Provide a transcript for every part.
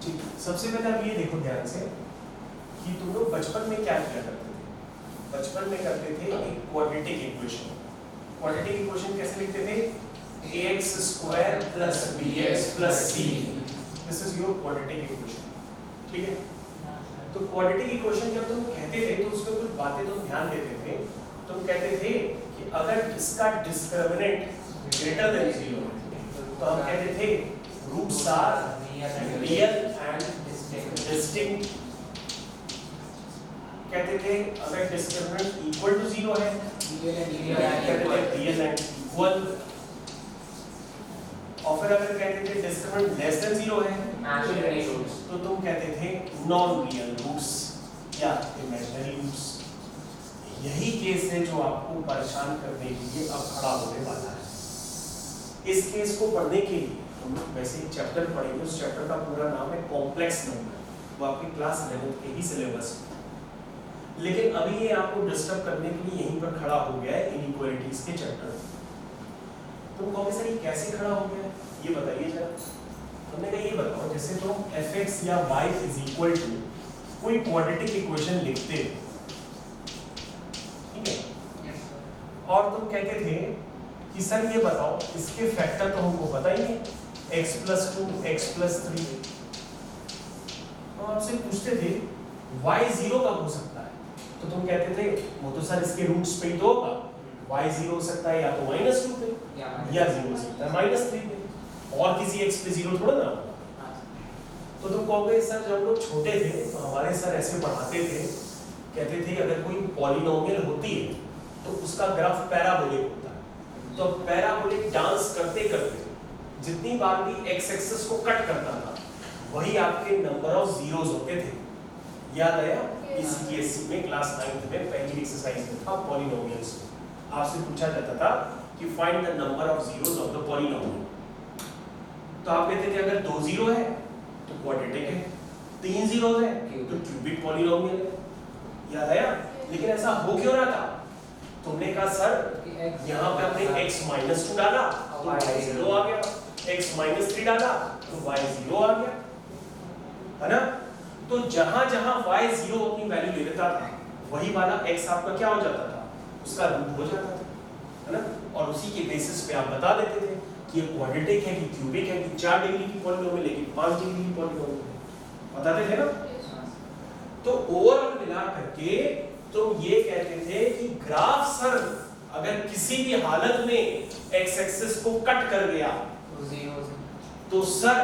ठीक, सबसे पहले आप ये देखो ध्यान से कि तुम लोग बचपन में क्या किया करते थे। बचपन में करते थे एक क्वाड्रेटिक इक्वेशन। क्वाड्रेटिक इक्वेशन कैसे लिखते थे? ax square plus bx plus c, this is your quadratic equation. ठीक है, तो क्वाड्रेटिक इक्वेशन जब तुम कहते थे तो उसमें कुछ बातें तुम ध्यान देते थे। तुम कहते थे कि अगर इसका डिस्क्रिमिनेंट ग्रेटर देन 0 तो हम कहते थे roots are real and distinct. कहते थे अगर डिस्क्रिमिनेंट इक्वल टू 0 है कहते थे रियल एंड इक्वल, और फिर अगर कहते थे डिस्क्रिमिनेंट लेस देन 0 है तो तुम कहते थे नॉन रियल रूट्स या इमेजिनरी रूट्स। यही केस है जो आपको परेशान करने के लिए अब खड़ा होने वाला है। इस केस को पढ़ने के लिए हम लोग वैसे एक चैप्टर पढ़ेंगे, उस चैप्टर का पूरा नाम है कॉम्प्लेक्स नंबर, वो आपकी क्लास 11 के ही सिलेबस में। लेकिन अभी ये आपको डिस्टर्ब करने के लिए यहीं पर खड़ा हो गया है इनइक्वालिटीज के चैप्टर। तुम कहोगे सर ये कैसे खड़ा हो गया, ये बताइए जरा। तुमने कहा ये बताओ, जैसे तुम fx या y इज इक्वल टू कोई क्वाड्रेटिक इक्वेशन लिखते हो, ठीक है, और तुम कहते थे कि सर ये बताओ इसके फैक्टर तो हमको पता ही नहीं, x प्लस 2 x प्लस 3। तो आपसे पूछते थे y 0 कब हो सकता है, तो तुम कहते थे वो तो सर इसके रूट्स पे ही तो होगा, y 0 हो सकता है या तो -2 पे या 0 हो सकता है -3 पे, और किसी x पे 0 थोड़ा ना होगा। तो तुम कहोगे सर जब हम लोग छोटे थे तो हमारे सर ऐसे पढ़ाते थे, कहते थे अगर कोई पॉलिनोमियल होती है तो उसका ग्राफ पैराबोलिक होता है। तो पैराबोलिक डांस करते करते जितनी बार भी x एक्सिस को कट करता था वही आपके नंबर ऑफ जीरोस होते थे। याद आया? सीबीएसई में क्लास 9th में पहली एक्सरसाइज में था पॉलिनोमियल्स, आपसे पूछा जाता था कि find the number of zeros of the polynomial. तो आप कहते थे अगर 2 जीरो है तो क्वाड्रेटिक है, 3 जीरो है तो क्यूबिक पॉलिनोमियल है। याद आया? लेकिन ऐसा हो क्यों रहा था? तुमने कहा सर यहाँ पे हमने x -2 डाला तो y 0 आ गया, x -3 डाला तो y 0 आ गया, है ना? तो जहां जहां y 0 अपनी वैल्यू ले लेता था वही वाला x आपका क्या हो जाता था, उसका रूट हो जाता था, है ना? और उसी के बेसिस पे आप बता देते थे कि ये क्वाड्रेटिक है कि क्यूबिक है कि 4 डिग्री की पॉलिनोमियल है कि 5 डिग्री की पॉलिनोमियल है, बताते थे ना? तो ओवरऑल मिला करके तुम ये कहते थे कि ग्राफ सर अगर किसी भी हालत में x एक्सिस को कट कर गया तो सर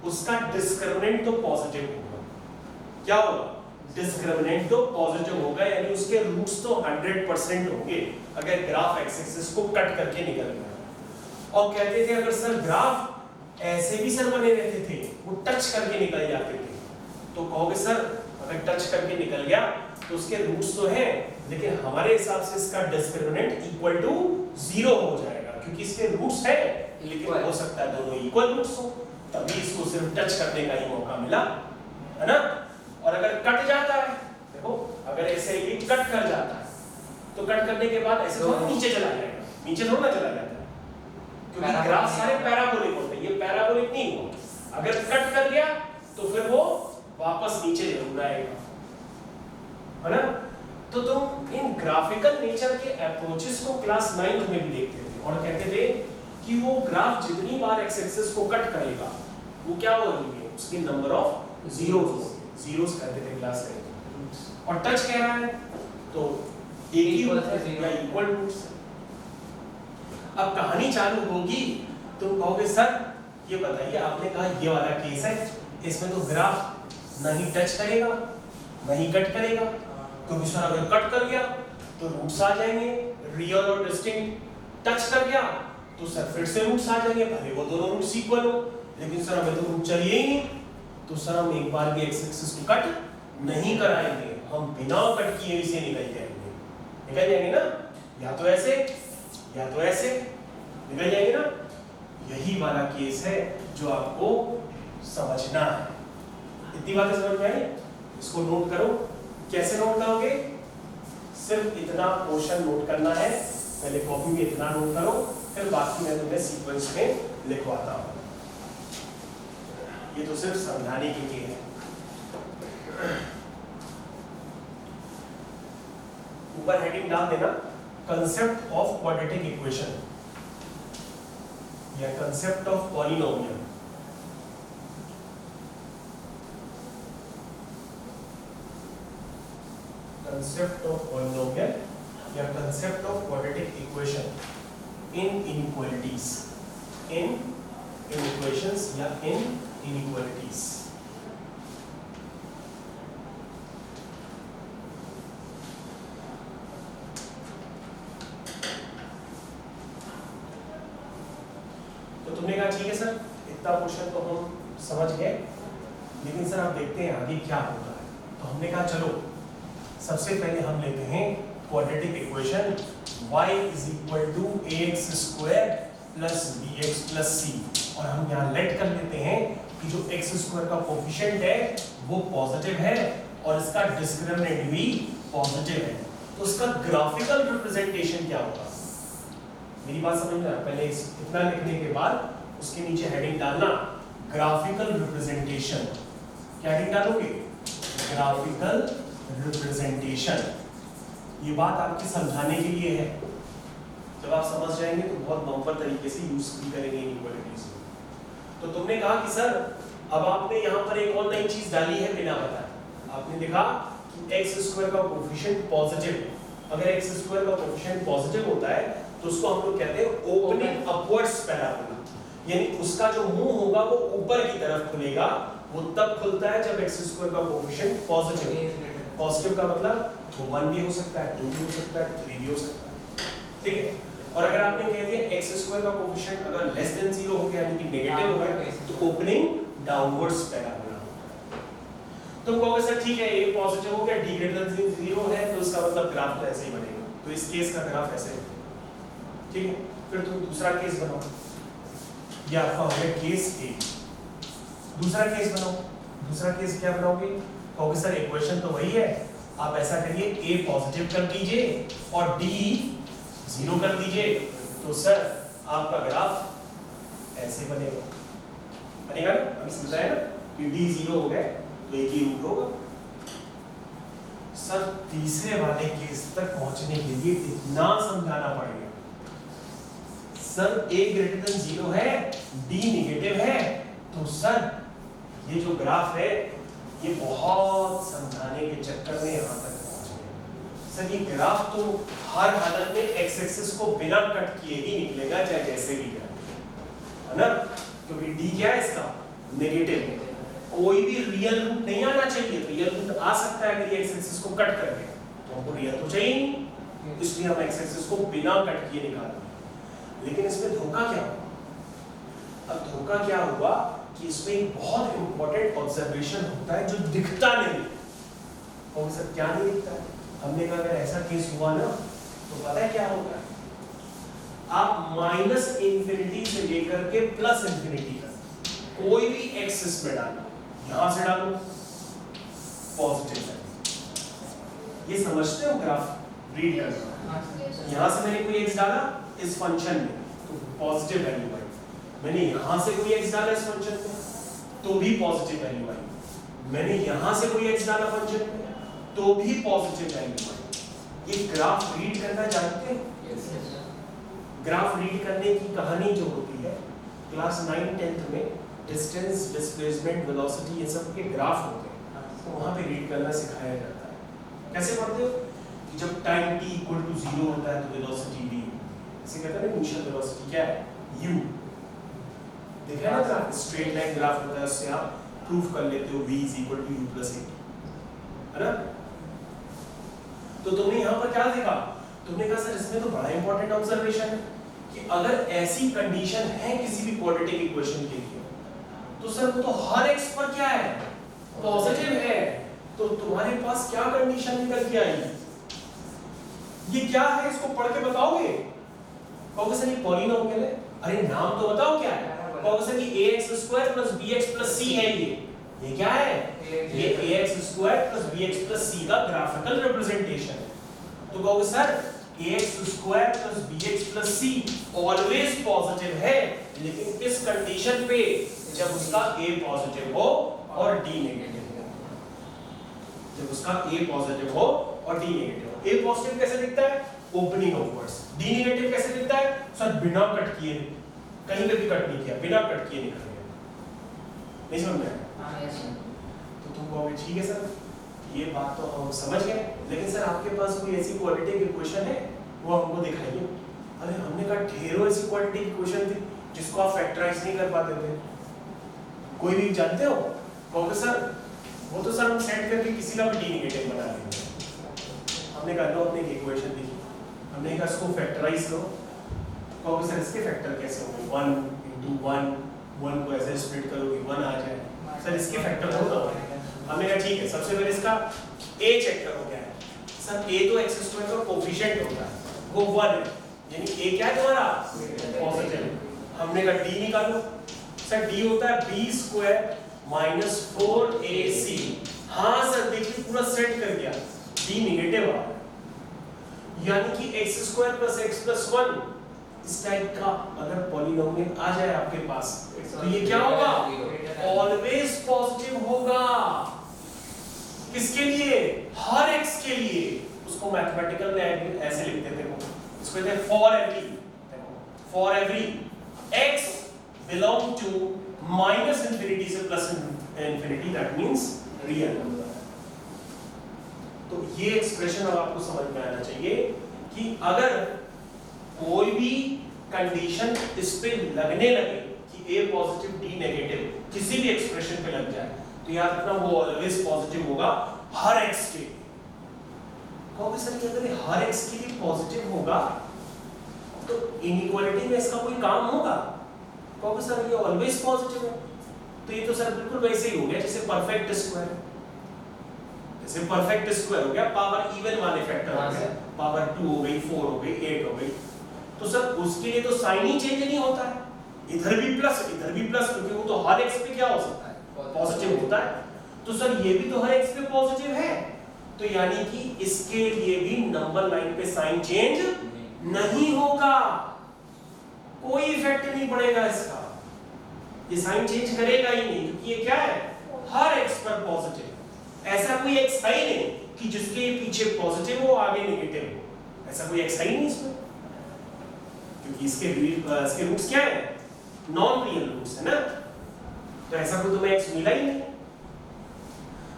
उसका डिस्क्रिमिनेंट तो पॉजिटिव होगा। क्या होगा? डिस्क्रिमिनेंट तो पॉजिटिव होगा, यानी उसके रूट्स तो 100% होंगे अगर ग्राफ x एक्सिस को कट करके निकल गया। और कहते थे अगर सर ग्राफ ऐसे भी सर बने रहते थे, वो टच करके निकल जाते थे, तो कहोगे सर अगर टच करके निकल गया तो उसके रूट्स तो हैं, लेकिन हमारे हिसाब से इसका डिस्क्रिमिनेंट इक्वल टू 0 हो जाएगा, क्योंकि इसके रूट्स हैं लेकिन हो सकता है दोनों इक्वल रूट्स हो, तभी इसको सिर्फ टच करने का ही मौका मिला, है ना? और अगर कट जाता है, देखो अगर ऐसे ही कट कर जाता है तो कट करने के बाद ऐसे थोड़ा नीचे चला जाएगा, नीचे थोड़ा चला जाता है, क्योंकि ग्राफ सारे पैराबोलिक होते हैं, ये पैराबोलिक नहीं हुआ। अगर कट कर गया तो फिर वो वापस नीचे जरूर आएगा, है ना? तो तुम इन ग्राफिकल नेचर के अप्रोचेस को क्लास 9th में भी देखते थे और कहते थे कि वो ग्राफ जितनी बार एक्स एक्सिस को कट करेगा वो क्या होंगे, उसके नंबर ऑफ जीरोस कहते थे क्लास 9 और टच कह रहा है तो एक ही होता है या इक्वल रूट्स। अब कहानी चालू होगी, तुम कहोगे सर ये बताइए आपने कहा ये वाला केस है, इसमें तो ग्राफ नहीं टच करेगा नहीं कट करेगा, क्योंकि सर अगर कट कर गया तो रूट्स आ जाएंगे रियल और डिस्टिंक्ट, टच कर गया तो सर फिर से रूट्स आ जाएंगे, भले वो दोनों रूट्स इक्वल हो, लेकिन सर हमें तो रूट चाहिए ही नहीं, तो सर हम एक बार भी एक्स एक्सिस को कट नहीं कराएंगे, हम बिना कट किए इसे निकल जाएंगे ना, या तो ऐसे या तो ऐसे निकल जाएंगे ना। यही वाला केस है जो आपको समझना है। इतनी बातें समझ में आई? इसको नोट करो। कैसे नोट करोगे? सिर्फ इतना पोर्शन नोट करना है, पहले कॉपी में इतना नोट करो, फिर बाकी मैं तुम्हें सीक्वेंस में लिखवाता हूँ। ये तो सिर्फ समझाने के लिए है। ऊपर हेडिंग डाल देना कंसेप्ट ऑफ क्वाड्रेटिक इक्वेशन या concept of polynomial. Concept of polynomial या concept of quadratic equation in inequalities, in equations या इन इनइक्वालिटीज। तो तुमने कहा ठीक है सर, इतना पोर्शन तो हम समझ गए, लेकिन सर आप देखते हैं आगे क्या होता है। तो हमने कहा चलो सबसे पहले हम लेते हैं quadratic equation y is equal to ax² plus bx plus c, और हम यहाँ लेट कर लेते हैं कि जो x² का कोफिशिएंट है वो पॉजिटिव है और इसका डिस्क्रिमिनेंट भी पॉजिटिव है। तो उसका ग्राफिकल रिप्रेजेंटेशन क्या होगा? मेरी बात समझना, पहले इतना लिखने के बाद उसके नीचे हेडिंग डालना ग्राफिकल रिप्रेजेंटेशन। क्या हेडिंग डालोगे? Graphical representation. ये बात आपके समझाने के लिए है, जब आप समझ जाएंगे तो बहुत नॉर्मल तरीके से यूज भी करेंगे इनइक्वालिटीज। तो तुमने कहा कि सर अब आपने यहाँ पर एक और नई चीज डाली है बिना बताए। आपने देखा कि x² का कोफिशिएंट पॉजिटिव है। अगर x² का कोफिशिएंट पॉजिटिव होता है तो उसको हम लोग कहते हैं ओपनिंग अपवर्ड्स पैराबोला, यानी उसका जो मुंह होगा वो ऊपर की तरफ खुलेगा। वो तब खुलता है जब x² का कोफिशिएंट पॉजिटिव है। पॉजिटिव का मतलब वो 1 भी हो सकता है, 2 भी हो सकता है, 3 भी हो सकता है, ठीक है। और अगर आपने कह दिया x² का कोफिशिएंट अगर लेस देन 0 हो गया यानी कि नेगेटिव हो गया तो ओपनिंग डाउनवर्ड्स पैराबोला। तुम कहोगे सर ठीक है ये पॉजिटिव हो गया, d greater than 0 है तो इसका मतलब ग्राफ तो ऐसे ही बनेगा। तो इस केस का ग्राफ ऐसे है, ठीक है। फिर तुम दूसरा केस बनाओ, ये आपका हो गया केस ए। दूसरा केस बनाओ। दूसरा केस क्या बनाओगे? कहोगे सर इक्वेशन तो वही है, आप ऐसा करिए a पॉजिटिव कर दीजिए और d 0 कर दीजिए, तो सर आपका ग्राफ ऐसे बनेगा ना? अभी समझाया ना कि d 0 हो गए तो एक ही रूट होगा। सर तीसरे वाले केस तक पहुंचने के लिए इतना समझाना पड़ेगा। सर a greater than 0 है, d नेगेटिव है, तो सर ये जो ग्राफ है ये बहुत समझाने के चक्कर में यहाँ तक पहुंचे। सर ये ग्राफ तो हर हालत में एक्स एक्सिस को बिना कट किए ही निकलेगा, चाहे जैसे भी है ना? क्योंकि डी क्या है इसका? नेगेटिव। कोई भी रियल रूट नहीं आना चाहिए। रियल रूट आ सकता है अगर ये एक्स एक्सिस को कट करके, तो हमको रियल तो चाहिए नहीं, इसलिए हम एक्स एक्सिस को बिना कट किए निकालेंगे। लेकिन इसमें धोखा क्या हुआ? अब धोखा क्या हुआ कि इसमें एक बहुत इंपॉर्टेंट ऑब्जर्वेशन होता है जो दिखता नहीं। और सर क्या नहीं दिखता है? हमने कहा अगर ऐसा केस हुआ ना तो पता है क्या होगा? आप माइनस इंफिनिटी से लेकर के प्लस इंफिनिटी तक कोई भी एक्सिस में डालो, यहां से डालो पॉजिटिव है। ये समझते हो ग्राफ रीड करना? यहां से मैंने कोई एक्स डाला इस फंक्शन में तो पॉजिटिव वैल्यू आई, मैंने यहां से कोई x डाला इस फंक्शन में तो भी पॉजिटिव वैल्यू आई, मैंने यहां से कोई x डाला फंक्शन में तो भी पॉजिटिव वैल्यू आई। ये ग्राफ रीड करना जानते हैं? ग्राफ रीड करने की कहानी जो होती है क्लास 9-10th में डिस्टेंस, डिस्प्लेसमेंट, वेलोसिटी ये सब के ग्राफ होते हैं, तो वहां पे रीड करना सिखाया जाता है। कैसे पढ़ते हो? कि जब टाइम t = 0 होता है तो वेलोसिटी v, इसे कहते हैं इनिशियल वेलोसिटी क्या है? u। देखा ना ग्राफ, स्ट्रेट लाइन ग्राफ होता है, उससे आप प्रूफ कर लेते हो v = u + a, है ना? तो तुमने यहाँ पर क्या देखा? तुमने कहा सर इसमें तो बड़ा इंपॉर्टेंट ऑब्जर्वेशन है कि अगर ऐसी कंडीशन है किसी भी क्वाड्रेटिक इक्वेशन के लिए तो सर वो तो हर x पर क्या है? पॉजिटिव है। तो तुम्हारे पास क्या कंडीशन निकल के आई? ये क्या है? इसको पढ़ के बताओगे? कहोगे सर ये पॉलिनोमियल है। अरे नाम तो बताओ क्या है? कहोगे सर कि ax² + bx + c है। ये क्या है? ये ax² + bx + c का ग्राफिकल रिप्रेजेंटेशन है। तो कहोगे sir ax² + bx + c always positive है, लेकिन इस कंडीशन पे जब उसका A पॉजिटिव हो और D नेगेटिव हो। जब उसका A पॉजिटिव हो और D नेगेटिव हो। A पॉजिटिव कैसे दिखता है? ओपनिंग ऑफवर्ड्स। D नेगेटिव कैसे दिखता है? सर बिना कट किए, कहीं पे भी कट नहीं किया, बिना कट किए निकल गया। नहीं समझ में आया? हां यस सर। तो तुम कहोगे ठीक है सर, ये बात तो हम समझ गए, लेकिन सर आपके पास कोई ऐसी क्वालिटेटिव इक्वेशन है वो हमको दिखाइए। अरे हमने कहा ढेरों ऐसी क्वालिटेटिव इक्वेशन थी जिसको आप फैक्टराइज नहीं कर पाते थे। कोई भी जानते हो? कहोगे सर वो तो सर हम सेट करके किसी का भी D नेगेटिव बना लेंगे। हमने कहा लो अपने एक इक्वेशन लिखी, हमने कहा इसको फैक्टराइज करो। कहोगे सर इसके फैक्टर कैसे होंगे? 1 × 1 को ऐसे स्प्लिट करोगे 1 आ जाए। सर इसके फैक्टर होगा। हमने कहा ठीक है, सबसे पहले इसका A चेक करो क्या है। सर A तो x² का कोफिशिएंट होता है, वो 1 है, यानी A क्या है तुम्हारा? पॉजिटिव। हमने कहा D निकालो। सर D होता है b² - 4ac। हाँ सर देखिए पूरा सेट कर दिया, D नेगेटिव आ रहा है, यानी कि x² + x + 1 इस टाइप का अगर पॉलिनोमियल आ जाए आपके पास तो ये क्या होगा? ऑलवेज पॉजिटिव होगा। किसके लिए? हर x के लिए। उसको मैथमेटिकल में ऐसे लिखते थे वो, इसको कहते हैं for every x belong to -infinity से +infinity, that means real number. तो ये एक्सप्रेशन अब आपको समझ में आना चाहिए कि अगर कोई भी कंडीशन इस पे लगने लगे कि A पॉजिटिव D नेगेटिव किसी भी एक्सप्रेशन पे लग जाए तो याद रखना वो ऑलवेज पॉजिटिव होगा हर x के लिए। कहोगे सर कि अगर हर x के लिए पॉजिटिव होगा तो इनइक्वालिटी में इसका कोई काम होगा? कहोगे सर ये ऑलवेज पॉजिटिव है, तो ये तो सर बिल्कुल वैसे ही हो गया जैसे परफेक्ट स्क्वायर। जैसे परफेक्ट स्क्वायर हो गया, पावर इवन वाले फैक्टर हो गए, पावर 2 हो गई, 4 हो गई, 8 हो गई, तो सर उसके लिए तो साइन ही चेंज नहीं होता है, इधर भी प्लस इधर भी प्लस, क्योंकि वो तो हर x पे क्या हो सकता है? पॉजिटिव होता है। तो सर ये भी तो हर x पे पॉजिटिव है, तो यानी कि इसके लिए भी नंबर लाइन पे साइन चेंज नहीं होगा, कोई इफेक्ट नहीं पड़ेगा इसका, ये साइन चेंज करेगा ही नहीं, क्योंकि ये क्या है? हर x पर पॉजिटिव। ऐसा कोई x है ही नहीं कि जिसके पीछे पॉजिटिव हो आगे नेगेटिव हो, ऐसा कोई x है ही नहीं इसमें, क्योंकि इसके रूट्स क्या है? नॉन रियल रूट्स है ना, तो ऐसा कोई तुम्हें x मिला ही नहीं।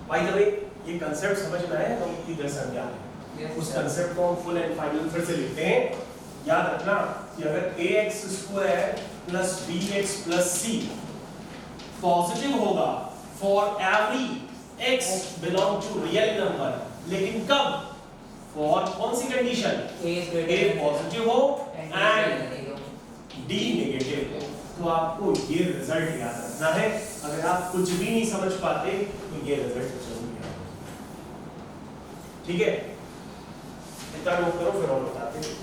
बाय द वे ये कांसेप्ट समझ में आया? हम इतनी देर समझा है, उस कांसेप्ट को हम फुल एंड फाइनल फिर से लिखते हैं। याद रखना कि अगर ax² + bx + c पॉजिटिव होगा for every x belong to real number, लेकिन कब? फॉर कौन सी कंडीशन? a पॉजिटिव हो एंड d नेगेटिव हो। तो आपको ये रिजल्ट याद रखना है, अगर आप कुछ भी नहीं समझ पाते तो ये रिजल्ट जरूर याद रखना। ठीक है, इतना नोट करो फिर और बताते हैं।